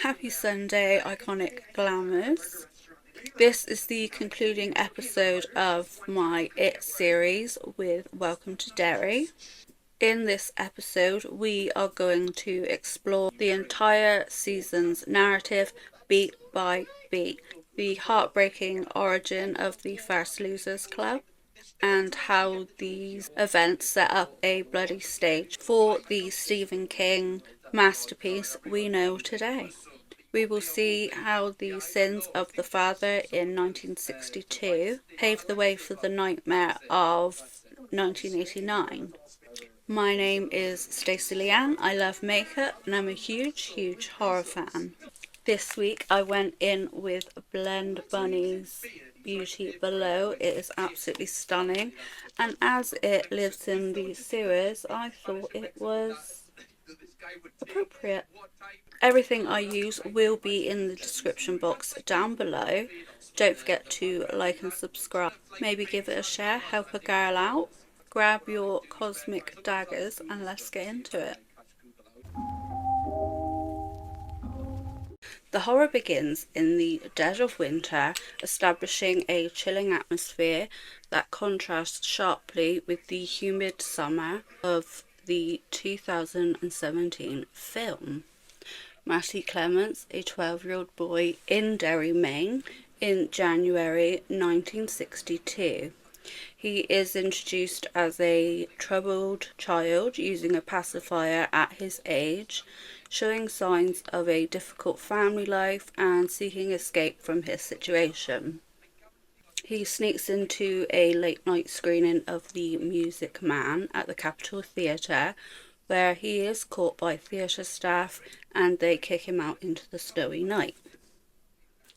Happy Sunday, iconic Glamers. This is the concluding episode of my It series with Welcome to Derry. In this episode, we are going to explore the entire season's narrative beat by beat, the heartbreaking origin of the First Losers Club, and how these events set up a bloody stage for the Stephen King masterpiece we know today. We will see how the sins of the father in 1962 paved the way for the nightmare of 1989. My name is Stacey Leanne, I love makeup and I'm a huge horror fan. This week I went in with Blend Bunny's Beauty Below. It is absolutely stunning, and as it lives in the sewers I thought it was appropriate. Everything I use will be in the description box down below. Don't forget to like and subscribe. Maybe give it a share, help a girl out. Grab your cosmic daggers and let's get into it. The horror begins in the dead of winter, establishing a chilling atmosphere that contrasts sharply with the humid summer of the 2017 film. Matty Clements, a 12-year-old boy in Derry, Maine, in January 1962. He is introduced as a troubled child using a pacifier at his age, showing signs of a difficult family life and seeking escape from his situation. He sneaks into a late-night screening of The Music Man at the Capitol Theatre, where he is caught by theatre staff and they kick him out into the snowy night.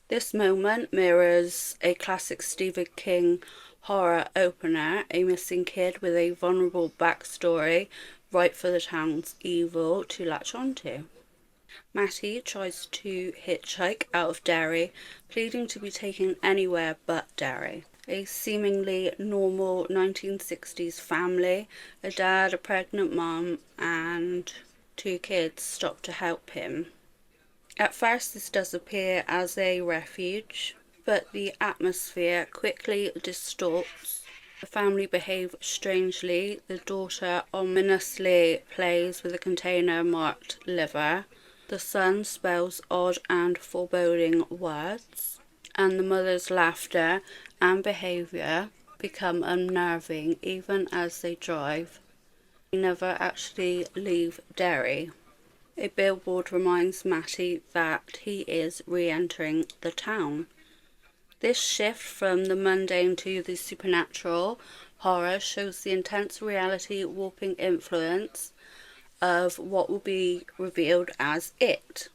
This moment mirrors a classic Stephen King horror opener, a missing kid with a vulnerable backstory ripe for the town's evil to latch onto. Matty tries to hitchhike out of Derry, pleading to be taken anywhere but Derry. A seemingly normal 1960s family, a dad, a pregnant mum and 2 kids stop to help him. At first this does appear as a refuge, but the atmosphere quickly distorts. The family behave strangely. The daughter ominously plays with a container marked liver. The son spells odd and foreboding words. And the mother's laughter and behaviour become unnerving even as they drive. They never actually leave Derry. A billboard reminds Matty that he is re-entering the town. This shift from the mundane to the supernatural horror shows the intense reality warping influence of what will be revealed as It.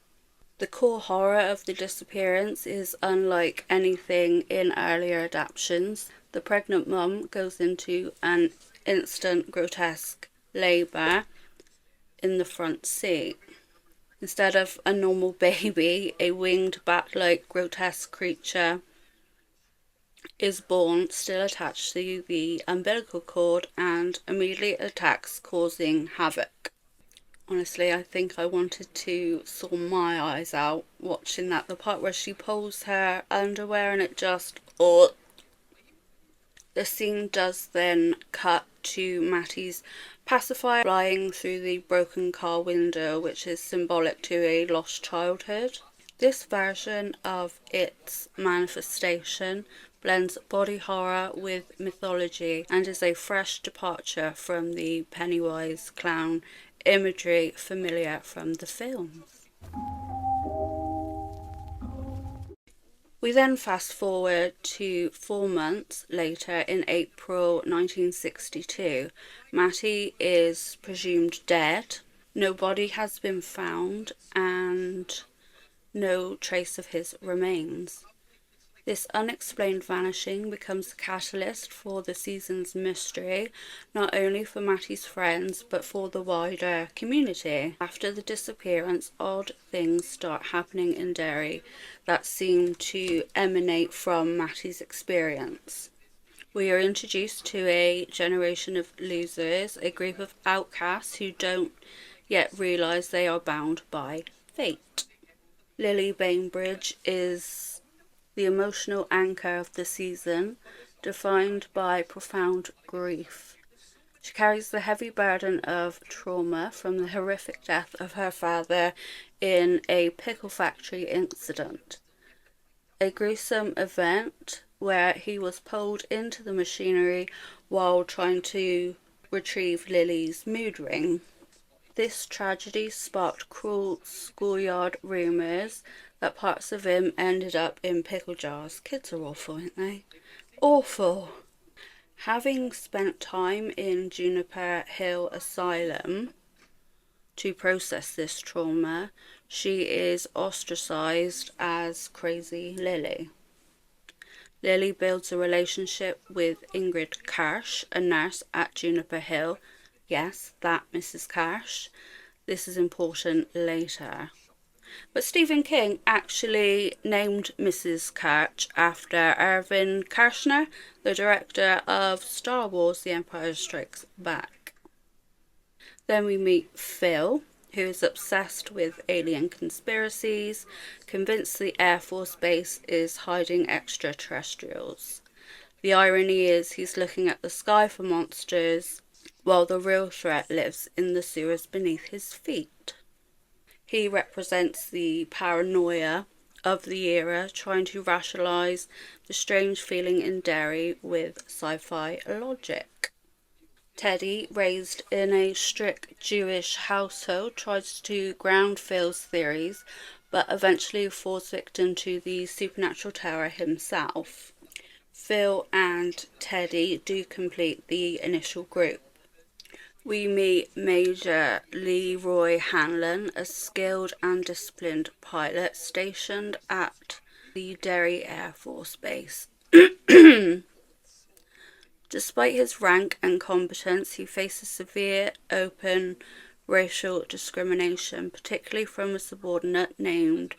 The core horror of the disappearance is unlike anything in earlier adaptations. The pregnant mum goes into an instant grotesque labour in the front seat. Instead of a normal baby, a winged bat-like grotesque creature is born, still attached to the umbilical cord, and immediately attacks, causing havoc. Honestly, I think I wanted to saw my eyes out watching that. The part where she pulls her underwear and it just... oh. The scene does then cut to Matty's pacifier flying through the broken car window, which is symbolic to a lost childhood. This version of its manifestation blends body horror with mythology and is a fresh departure from the Pennywise clown imagery familiar from the films. We then fast forward to 4 months later in April 1962. Matty is presumed dead. No body has been found and no trace of his remains. This unexplained vanishing becomes the catalyst for the season's mystery, not only for Matty's friends but for the wider community. After the disappearance, odd things start happening in Derry that seem to emanate from Matty's experience. We are introduced to a generation of losers, a group of outcasts who don't yet realise they are bound by fate. Lily Bainbridge is the emotional anchor of the season, defined by profound grief. She carries the heavy burden of trauma from the horrific death of her father in a pickle factory incident. A gruesome event where he was pulled into the machinery while trying to retrieve Lily's mood ring. This tragedy sparked cruel schoolyard rumours that parts of him ended up in pickle jars. Kids are awful, aren't they? Awful! Having spent time in Juniper Hill Asylum to process this trauma, she is ostracised as Crazy Lily. Lily builds a relationship with Ingrid Cash, a nurse at Juniper Hill. Yes, that Mrs. Cash. This is important later. But Stephen King actually named Mrs. Cash after Irvin Kershner, the director of Star Wars The Empire Strikes Back. Then we meet Phil, who is obsessed with alien conspiracies, convinced the Air Force Base is hiding extraterrestrials. The irony is he's looking at the sky for monsters, while the real threat lives in the sewers beneath his feet. He represents the paranoia of the era, trying to rationalise the strange feeling in Derry with sci-fi logic. Teddy, raised in a strict Jewish household, tries to ground Phil's theories, but eventually falls victim to the supernatural terror himself. Phil and Teddy do complete the initial group. We meet Major Leroy Hanlon, a skilled and disciplined pilot stationed at the Derry Air Force Base. Despite his rank and competence, he faces severe, open racial discrimination, particularly from a subordinate named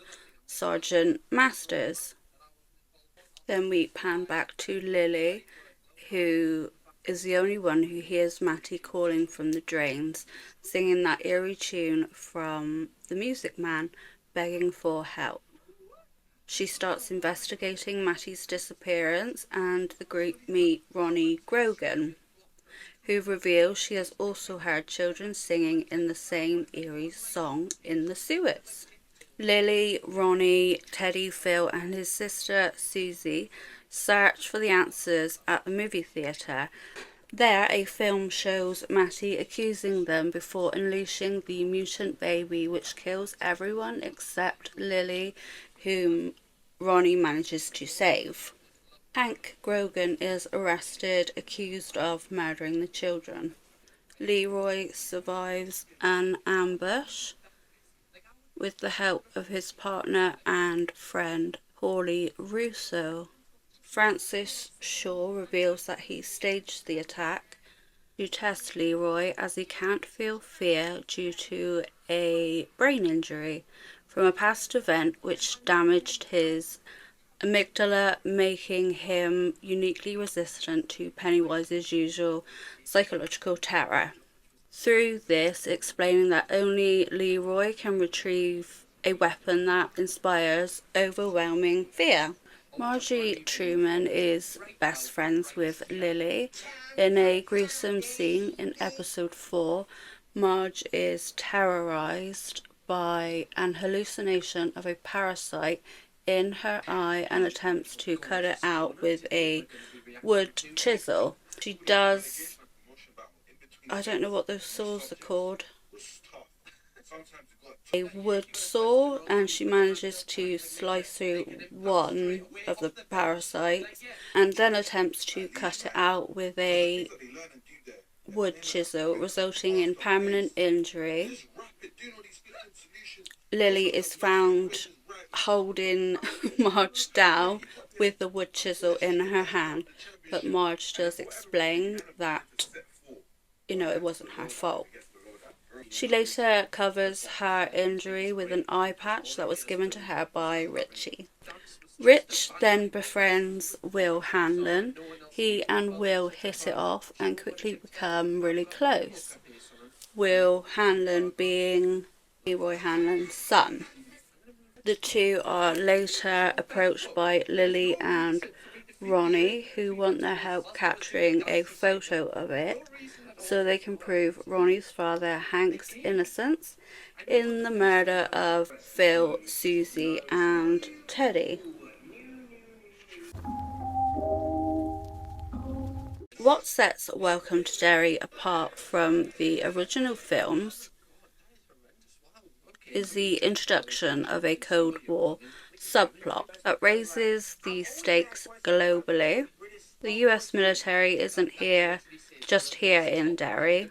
Sergeant Masters. Then we pan back to Lily, who is the only one who hears Matty calling from the drains, singing that eerie tune from The Music Man, begging for help. She starts investigating Matty's disappearance, and the group meet Ronnie Grogan, who reveals she has also heard children singing in the same eerie song in the sewers. Lily, Ronnie, Teddy, Phil and his sister Susie search for the answers at the movie theatre. There, a film shows Matty accusing them before unleashing the mutant baby, which kills everyone except Lily, whom Ronnie manages to save. Hank Grogan is arrested, accused of murdering the children. Leroy survives an ambush with the help of his partner and friend Paulie Russo. Francis Shaw reveals that he staged the attack to test Leroy, as he can't feel fear due to a brain injury from a past event which damaged his amygdala, making him uniquely resistant to Pennywise's usual psychological terror. Through this, explaining that only Leroy can retrieve a weapon that inspires overwhelming fear. Margie Truman is best friends with Lily. In a gruesome scene in episode 4, Marge is terrorised by an hallucination of a parasite in her eye and attempts to cut it out with a wood chisel. She does, I don't know what those saws are called, a wood saw, and she manages to slice through one of the parasites and then attempts to cut it out with a wood chisel, resulting in permanent injury. Lily is found holding Marge down with the wood chisel in her hand, but Marge does explain that, it wasn't her fault. She later covers her injury with an eye patch that was given to her by Richie. Rich then befriends Will Hanlon. He and Will hit it off and quickly become really close. Will Hanlon being Leroy Hanlon's son. The two are later approached by Lily and Ronnie, who want their help capturing a photo of it so they can prove Ronnie's father Hank's innocence in the murder of Phil, Susie and Teddy. What sets Welcome to Derry apart from the original films is the introduction of a Cold War subplot that raises the stakes globally. The US military isn't just here in Derry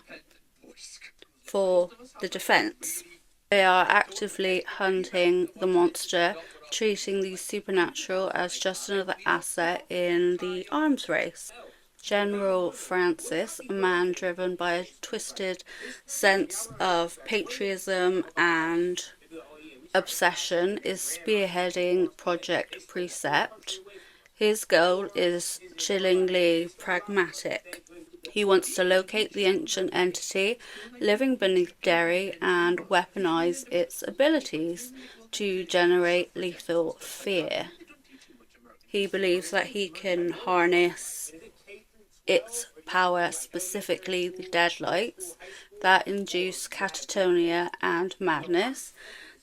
for the defense. They are actively hunting the monster, treating the supernatural as just another asset in the arms race. General Francis, a man driven by a twisted sense of patriotism and obsession, is spearheading Project Precept. His goal is chillingly pragmatic. He wants to locate the ancient entity living beneath Derry and weaponize its abilities to generate lethal fear. He believes that he can harness its power, specifically the deadlights, that induce catatonia and madness.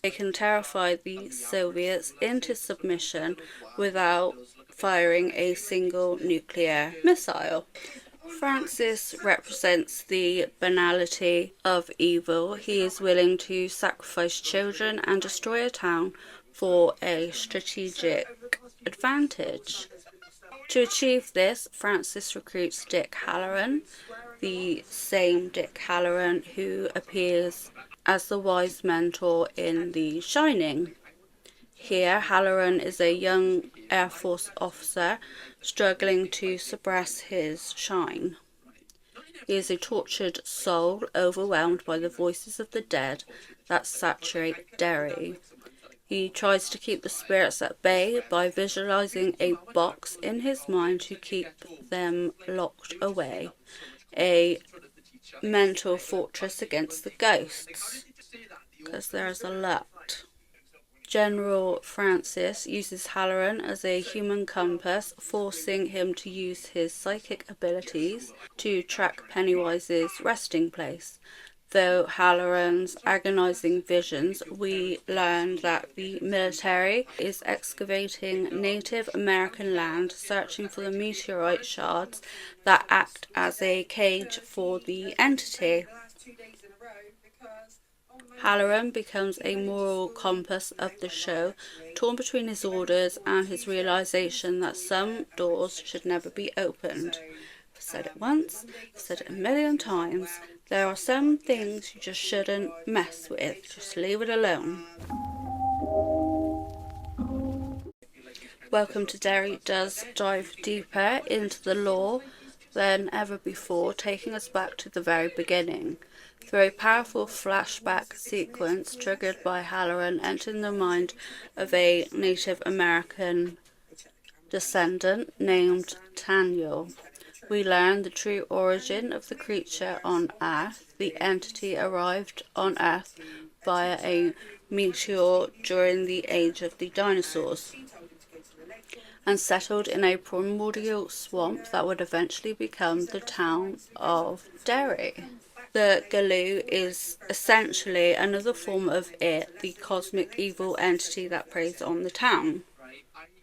They can terrify the Soviets into submission without firing a single nuclear missile. Francis represents the banality of evil. He is willing to sacrifice children and destroy a town for a strategic advantage. To achieve this, Francis recruits Dick Halloran, the same Dick Halloran who appears as the wise mentor in The Shining. Here, Halloran is a young Air Force officer struggling to suppress his shine. He is a tortured soul overwhelmed by the voices of the dead that saturate Derry. He tries to keep the spirits at bay by visualizing a box in his mind to keep them locked away, a mental fortress against the ghosts, because there's a lot. General Francis uses Halloran as a human compass, forcing him to use his psychic abilities to track Pennywise's resting place. Though Halloran's agonizing visions, we learn that the military is excavating Native American land, searching for the meteorite shards that act as a cage for the entity. Halloran becomes a moral compass of the show, torn between his orders and his realization that some doors should never be opened. I've said it once, I've said it a million times. There are some things you just shouldn't mess with. Just leave it alone. Welcome to Derry does dive deeper into the lore than ever before, taking us back to the very beginning. Through a powerful flashback sequence triggered by Halloran entering the mind of a Native American descendant named Taniel, we learn the true origin of the creature on Earth. The entity arrived on Earth via a meteor during the age of the dinosaurs and settled in a primordial swamp that would eventually become the town of Derry. The Galoo is essentially another form of it, the cosmic evil entity that preys on the town.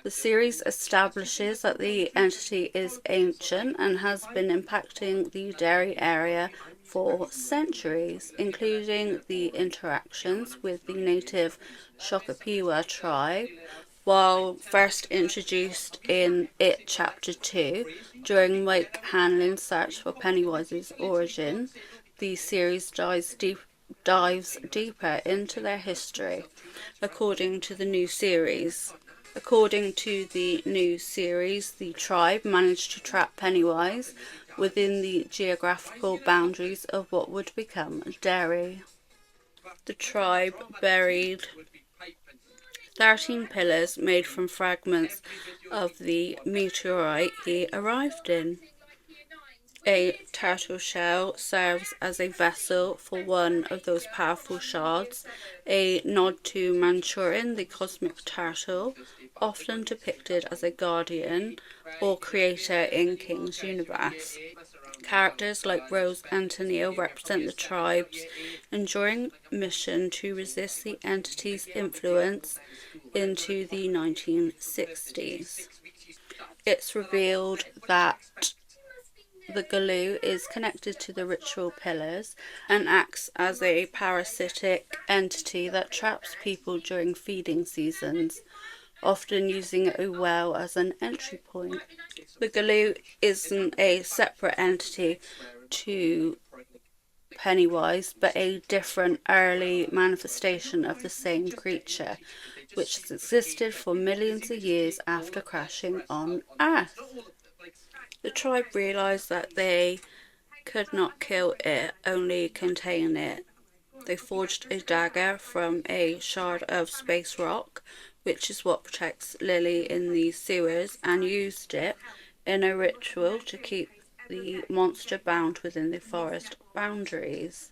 The series establishes that the entity is ancient and has been impacting the Derry area for centuries, including the interactions with the native Shakapiwa tribe. While first introduced in It Chapter 2 during Mike Hanlon's search for Pennywise's origin, the series dives deeper into their history, according to the new series. According to the new series, the tribe managed to trap Pennywise within the geographical boundaries of what would become Derry. The tribe buried 13 pillars made from fragments of the meteorite he arrived in. A turtle shell serves as a vessel for one of those powerful shards, a nod to Manchurin, the cosmic turtle, often depicted as a guardian or creator in King's universe. Characters like Rose and Tennille represent the tribe's enduring mission to resist the entity's influence into the 1960s. It's revealed that the Galoo is connected to the ritual pillars and acts as a parasitic entity that traps people during feeding seasons, often using a well as an entry point. The Galoo isn't a separate entity to Pennywise, but a different early manifestation of the same creature, which has existed for millions of years after crashing on Earth. The tribe realised that they could not kill it, only contain it. They forged a dagger from a shard of space rock, which is what protects Lily in the sewers, and used it in a ritual to keep the monster bound within the forest boundaries.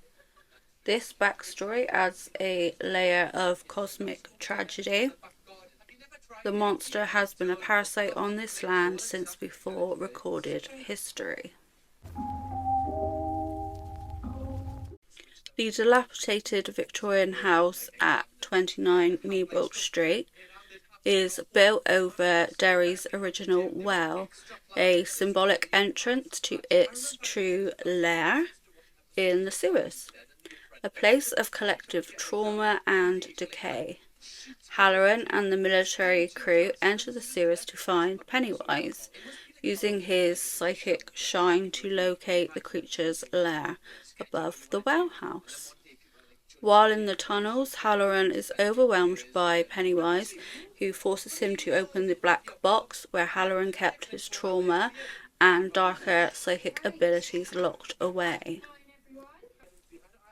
This backstory adds a layer of cosmic tragedy. The monster has been a parasite on this land since before recorded history. The dilapidated Victorian house at 29 Newbolt Street is built over Derry's original well, a symbolic entrance to its true lair in the sewers, a place of collective trauma and decay. Halloran and the military crew enter the sewers to find Pennywise, using his psychic shine to locate the creature's lair above the well house. While in the tunnels, Halloran is overwhelmed by Pennywise, who forces him to open the black box where Halloran kept his trauma and darker psychic abilities locked away.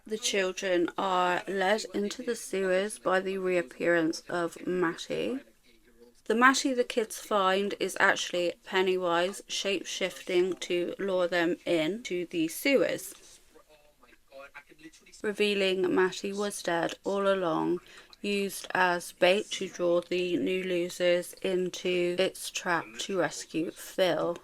The children are led into the sewers by the reappearance of Matty. The Matty the kids find is actually Pennywise shape-shifting to lure them into the sewers, revealing Matty was dead all along, used as bait to draw the new losers into its trap to rescue Phil.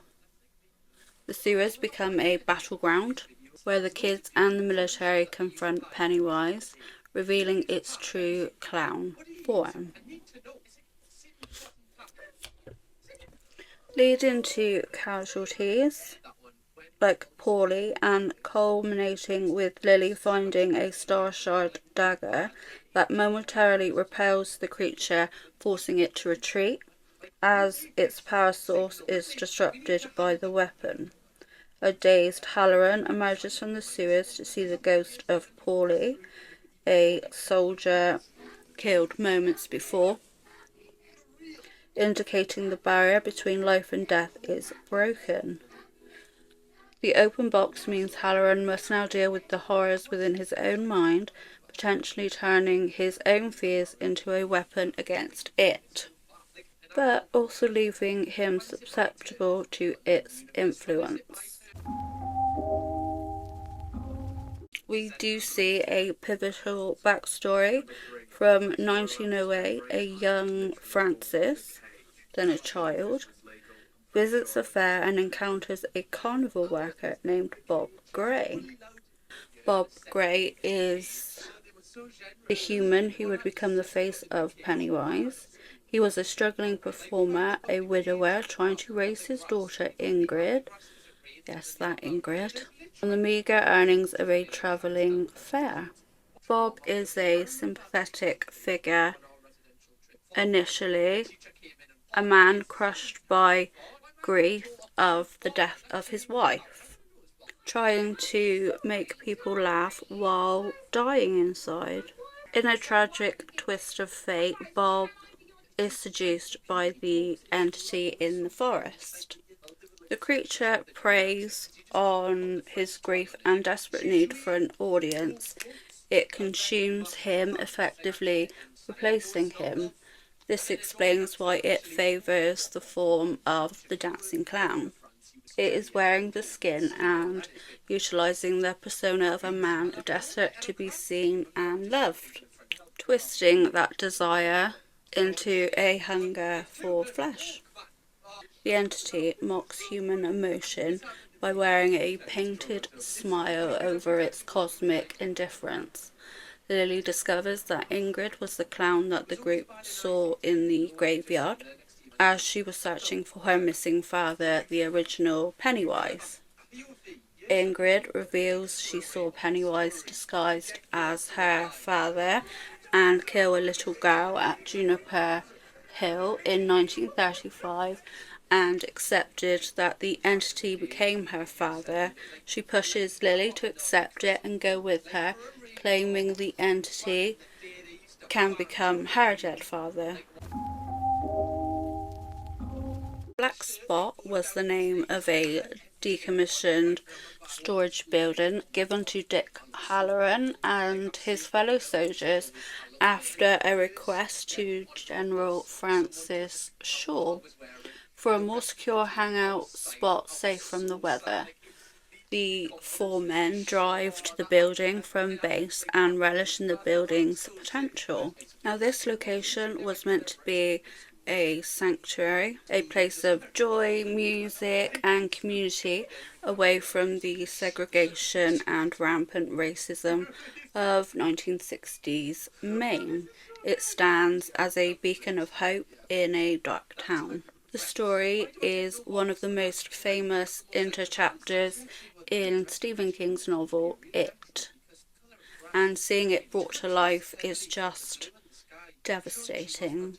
The sewers become a battleground where the kids and the military confront Pennywise, revealing its true clown form. Leading to casualties like Paulie, and culminating with Lily finding a star shard dagger that momentarily repels the creature, forcing it to retreat as its power source is disrupted by the weapon. A dazed Halloran emerges from the sewers to see the ghost of Paulie, a soldier killed moments before, indicating the barrier between life and death is broken. The open box means Halloran must now deal with the horrors within his own mind, potentially turning his own fears into a weapon against it, but also leaving him susceptible to its influence. We do see a pivotal backstory from 1908. A young Francis, then a child, visits a fair and encounters a carnival worker named Bob Gray. Bob Gray is the human who would become the face of Pennywise. He was a struggling performer, a widower trying to raise his daughter Ingrid, yes, that Ingrid, on the meagre earnings of a travelling fair. Bob is a sympathetic figure initially, a man crushed by grief of the death of his wife, trying to make people laugh while dying inside. In a tragic twist of fate, Bob is seduced by the entity in the forest. The creature preys on his grief and desperate need for an audience. It consumes him, effectively replacing him. This explains why it favours the form of the dancing clown. It is wearing the skin and utilising the persona of a man desperate to be seen and loved, twisting that desire into a hunger for flesh. The entity mocks human emotion by wearing a painted smile over its cosmic indifference. Lily discovers that Ingrid was the clown that the group saw in the graveyard as she was searching for her missing father, the original Pennywise. Ingrid reveals she saw Pennywise disguised as her father and kill a little girl at Juniper Hill in 1935 and accepted that the entity became her father. She pushes Lily to accept it and go with her, claiming the entity can become her dead father. Black Spot was the name of a decommissioned storage building given to Dick Halloran and his fellow soldiers after a request to General Francis Shaw for a more secure hangout spot safe from the weather. The four men drive to the building from base and relish in the building's potential. Now, this location was meant to be a sanctuary, a place of joy, music and community away from the segregation and rampant racism of 1960s Maine. It stands as a beacon of hope in a dark town. The story is one of the most famous interchapters in Stephen King's novel It, and seeing it brought to life is just devastating.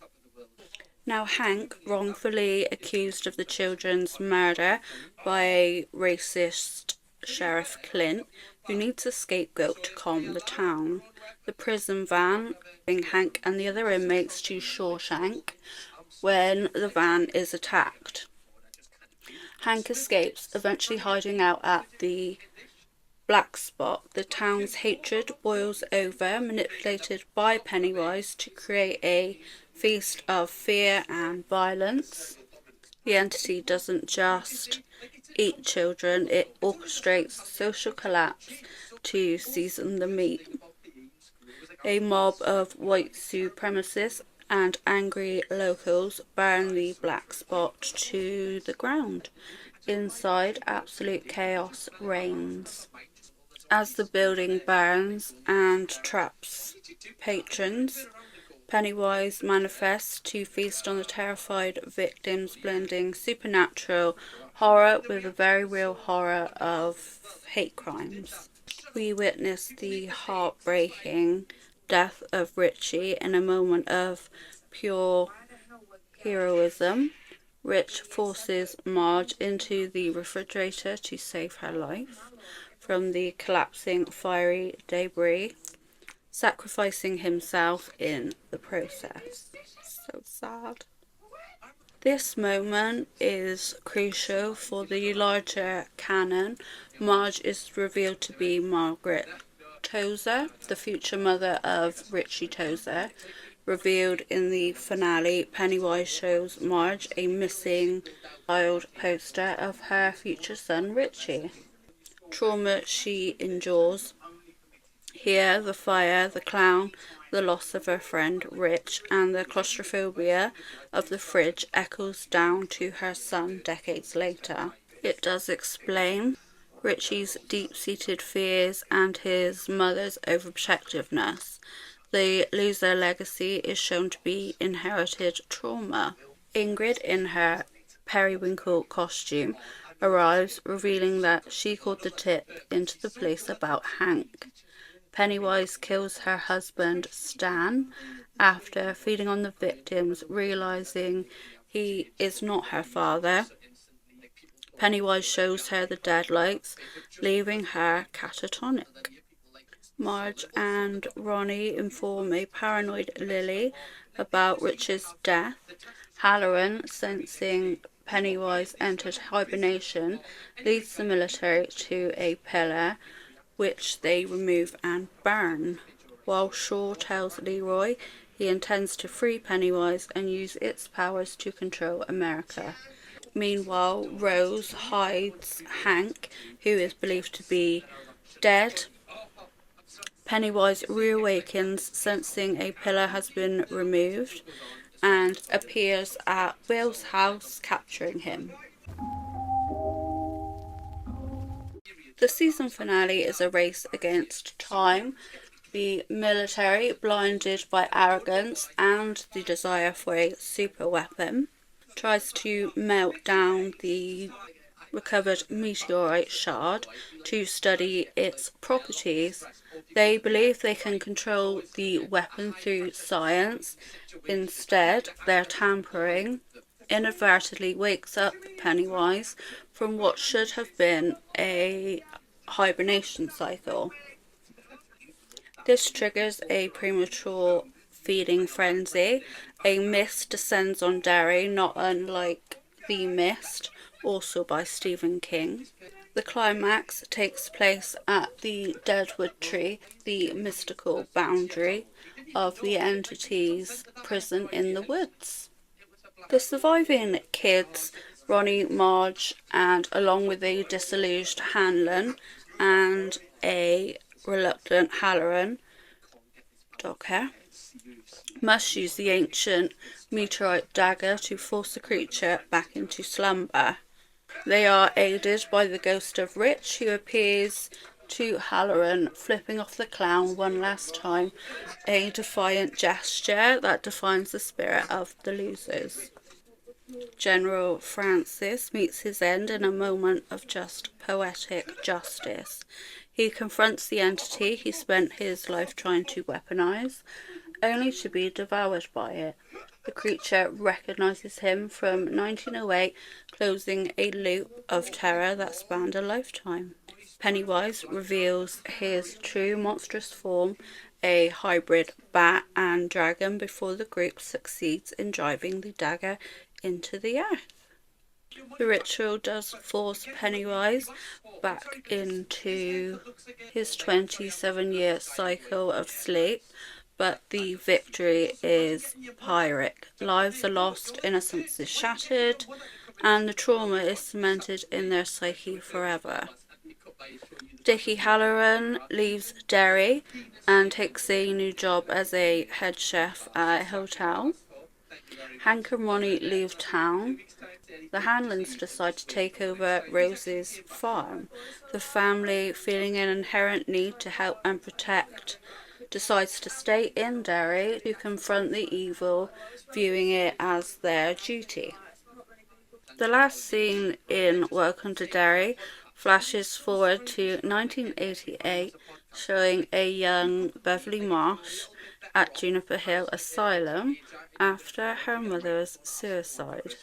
Now, Hank, wrongfully accused of the children's murder by a racist Sheriff Clint, who needs a scapegoat to calm the town. The prison van brings Hank and the other inmates to Shawshank when the van is attacked. Hank escapes, eventually hiding out at the Black Spot. The town's hatred boils over, manipulated by Pennywise to create a feast of fear and violence. The entity doesn't just eat children, it orchestrates social collapse to season the meat. A mob of white supremacists and angry locals burn the Black Spot to the ground. Inside, absolute chaos reigns. As the building burns and traps patrons, Pennywise manifests to feast on the terrified victims, blending supernatural horror with a very real horror of hate crimes. We witness the heartbreaking death of Richie in a moment of pure heroism. Rich forces Marge into the refrigerator to save her life from the collapsing fiery debris, sacrificing himself in the process. So sad. This moment is crucial for the larger canon. Marge is revealed to be Margaret Tozer, the future mother of Richie Tozer. Revealed in the finale, Pennywise shows Marge a missing child poster of her future son Richie. Trauma she endures. Here, the fire, the clown, the loss of her friend Rich, and the claustrophobia of the fridge echoes down to her son decades later. It does explain Richie's deep-seated fears and his mother's overprotectiveness. The loser legacy is shown to be inherited trauma. Ingrid, in her periwinkle costume, arrives, revealing that she called the tip into the police about Hank. Pennywise kills her husband, Stan, after feeding on the victims, realizing he is not her father. Pennywise shows her the deadlights, leaving her catatonic. Marge and Ronnie inform a paranoid Lily about Rich's death. Halloran, sensing Pennywise entered hibernation, leads the military to a pillar, which they remove and burn, while Shaw tells Leroy he intends to free Pennywise and use its powers to control America. Meanwhile, Rose hides Hank, who is believed to be dead. Pennywise reawakens, sensing a pillar has been removed, and appears at Will's house, capturing him. The season finale is a race against time. The military, blinded by arrogance and the desire for a super weapon, tries to melt down the recovered meteorite shard to study its properties. They believe they can control the weapon through science. Instead, their tampering inadvertently wakes up Pennywise from what should have been a hibernation cycle. This triggers a premature feeding frenzy. A mist descends on Derry, not unlike The Mist, also by Stephen King. The climax takes place at the Deadwood Tree, the mystical boundary of the entity's prison in the woods. The surviving kids, Ronnie, Marge, and along with a disillusioned Hanlon and a reluctant Halloran, dog hair, must use the ancient meteorite dagger to force the creature back into slumber. They are aided by the ghost of Rich, who appears to Halloran, flipping off the clown one last time, a defiant gesture that defines the spirit of the losers. General Francis meets his end in a moment of just poetic justice. He confronts the entity he spent his life trying to weaponize, only to be devoured by it. The creature recognizes him from 1908, closing a loop of terror that spanned a lifetime. Pennywise reveals his true monstrous form, a hybrid bat and dragon, before the group succeeds in driving the dagger into the earth. The ritual does force Pennywise back into his 27-year cycle of sleep, but the victory is Pyrrhic. Lives are lost, innocence is shattered, and the trauma is cemented in their psyche forever. Dickie Halloran leaves Derry and takes a new job as a head chef at a hotel. Hank and Ronnie leave town. The Hanlons decide to take over Rose's farm. The family, feeling an inherent need to help and protect, decides to stay in Derry to confront the evil, viewing it as their duty. The last scene in Welcome to Derry flashes forward to 1988, showing a young Beverly Marsh at Juniper Hill Asylum after her mother's suicide.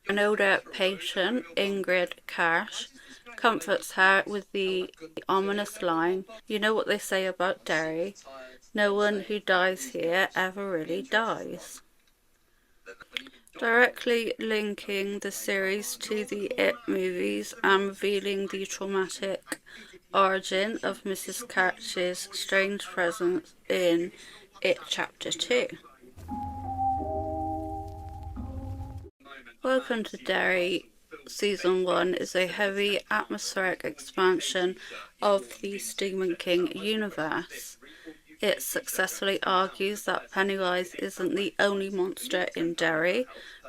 An older patient, Ingrid Cash, comforts her with the ominous line, "You know what they say about Derry, no one who dies here ever really dies." Directly linking the series to the It movies and revealing the traumatic origin of Mrs. Cash's strange presence in It Chapter 2. Welcome to Derry Season 1 is a heavy atmospheric expansion of the Stephen King universe. It successfully argues that Pennywise isn't the only monster in Derry.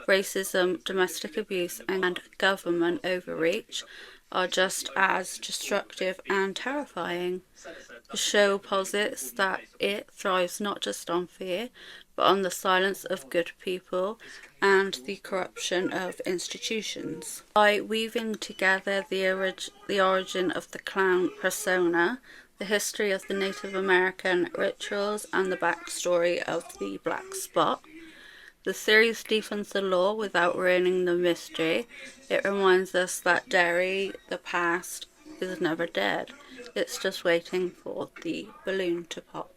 Racism, domestic abuse, and government overreach are just as destructive and terrifying. The show posits that it thrives not just on fear, but on the silence of good people and the corruption of institutions. By weaving together the origin of the clown persona, the history of the Native American rituals, and the backstory of the Black Spot, the series deepens the lore without ruining the mystery. It reminds us that Derry, the past, is never dead. It's just waiting for the balloon to pop.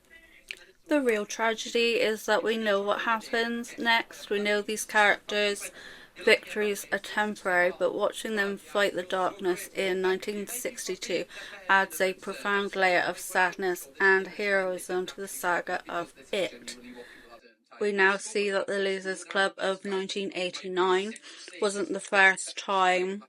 The real tragedy is that we know what happens next. We know these characters' victories are temporary, but watching them fight the darkness in 1962 adds a profound layer of sadness and heroism to the saga of It. We now see that the Losers Club of 1989 wasn't the first time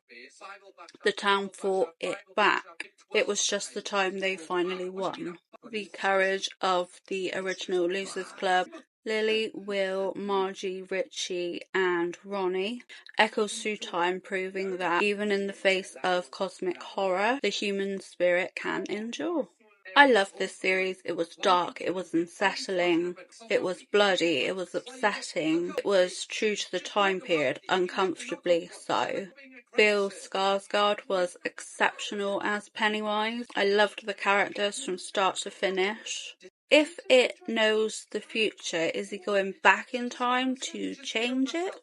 the town fought it back. It was just the time they finally won. The courage of the original Losers Club, Lily, Will, Margie, Richie and Ronnie, echoes through time, proving that even in the face of cosmic horror, the human spirit can endure. I loved this series. It was dark, it was unsettling, it was bloody, it was upsetting, it was true to the time period, uncomfortably so. Bill Skarsgård was exceptional as Pennywise. I loved the characters from start to finish. If it knows the future, is he going back in time to change it?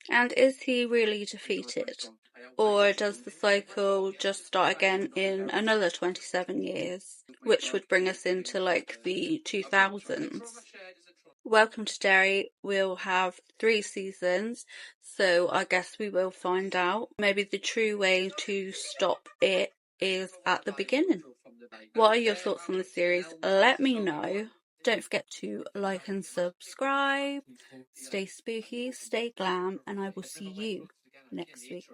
And is he really defeated? Or does the cycle just start again in another 27 years? Which would bring us into like the 2000s. Welcome to Derry. We'll have 3 seasons, so I guess we will find out. Maybe the true way to stop it is at the beginning. What are your thoughts on the series? Let me know. Don't forget to like and subscribe. Stay spooky, stay glam, and I will see you next week.